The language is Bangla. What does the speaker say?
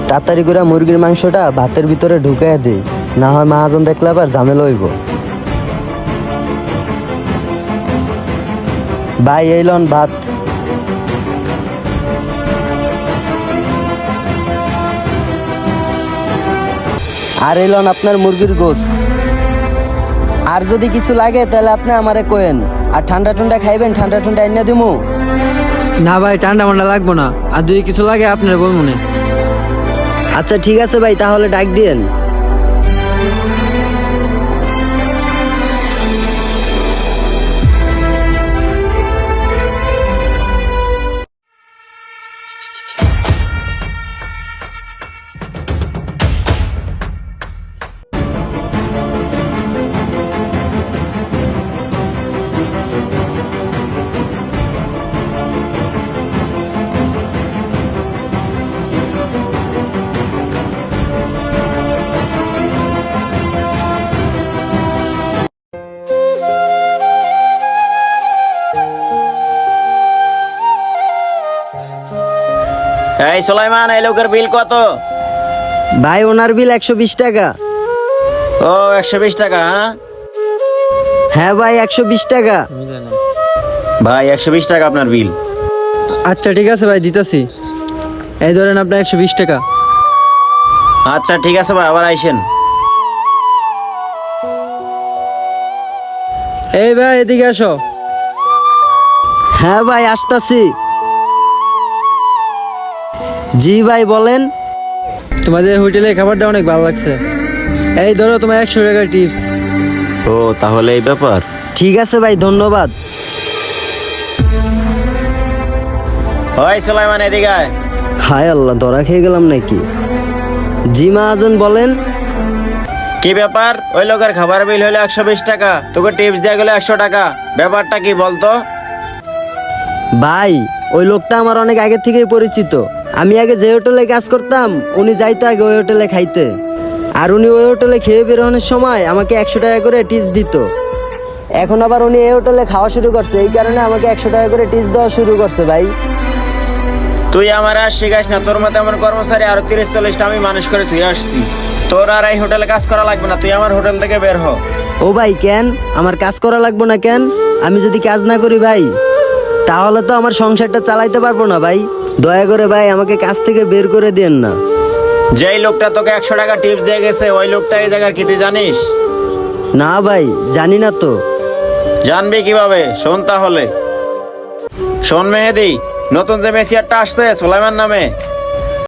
তাড়াতাড়ি করে মুরগির মাংসটা ভাতের ভিতরে ঢুকাইয়া দিই, না হয় মহাজন দেখলে আবার ঝামেলা হইব। ভাই এই লন ভাত। আর এই লন আপনার মুরগির গোশ। আর যদি কিছু লাগে তাহলে আপনি আমারে কোয়েন। আর ঠান্ডা ঠান্ডা খাইবেন, ঠান্ডা ঠান্ডা এনে দিমু। না ভাই, ঠান্ডা মান্ডা লাগবো না, আর যদি কিছু লাগে আপনার বলবো না। আচ্ছা ঠিক আছে ভাই, তাহলে ডাক দিয়েন। এই সুলাইমান, এই লোকের বিল কত? ভাই ওনার বিল 120 টাকা। ও 120 টাকা? হ্যাঁ হ্যাঁ ভাই 120 টাকা। ভাই 120 টাকা আপনার বিল। আচ্ছা ঠিক আছে ভাই, দিতেছি। এই ধরেন আপনার 120 টাকা। আচ্ছা ঠিক আছে ভাই, আবার আইসেন। এই ভাই এদিকে আসো। হ্যাঁ ভাই আসতাছি। জি ভাই বলেন। তোমাদের হোটেলে খাবারটা অনেক ভালো লাগছে, এই ধরো তোমার 100 টাকার টিপস। ও তাহলে এই ব্যাপার। ঠিক আছে ভাই, ধন্যবাদ। ওই সুলাইমান এদিকে আয়। হায় আল্লাহ, ধরা খেয়ে গেলাম নাকি? জি মহাজন বলেন। কি ব্যাপার? ওই লোকের খাবার বিল হলো 120 টাকা, তোকে টিপস দেওয়া গেলো 100 টাকা, ব্যাপারটা কি বলতো? ভাই ওই লোকটা আমার অনেক আগে থেকেই পরিচিত। আমি আগে যে হোটেলে কাজ করতাম, উনি যাইতো আগে ওই হোটেলে খাইতে। আর উনি ওই হোটেলে খেয়ে বেরোনোর সময় আমাকে 100 টাকা করে টিপস দিত। এখন আবার উনি এই হোটেলে খাওয়া শুরু করছে, এই কারণে আমাকে 100 টাকা করে টিপস দেওয়া শুরু করছে। ভাই তুই আমার আর শিখাস না, তোর মতো আমার কর্মচারী আরো 30-40টা আমি মানুষ করে তুই আসছি। তোর আর এই হোটেলে কাজ করা লাগবে না, তুই আমার হোটেল থেকে বের হ। ও ভাই কেন আমার কাজ করা লাগবে না কেন? আমি যদি কাজ না করি ভাই, তাহলে তো আমার সংসারটা চালাইতে পারবো না ভাই। দয়া করে ভাই আমাকে কাজ থেকে বের করে দেন না। যেই লোকটা তোকে 100 টাকা টিপস দিয়ে গেছে, ওই লোকটা এই জায়গার কি তুই জানিস? না ভাই জানি না তো। জানবি কিভাবে? শোন তাহলে। শোন মেহেদি, নতুন যে মেসিয়ারটা আসছে সুলাইমান নামে,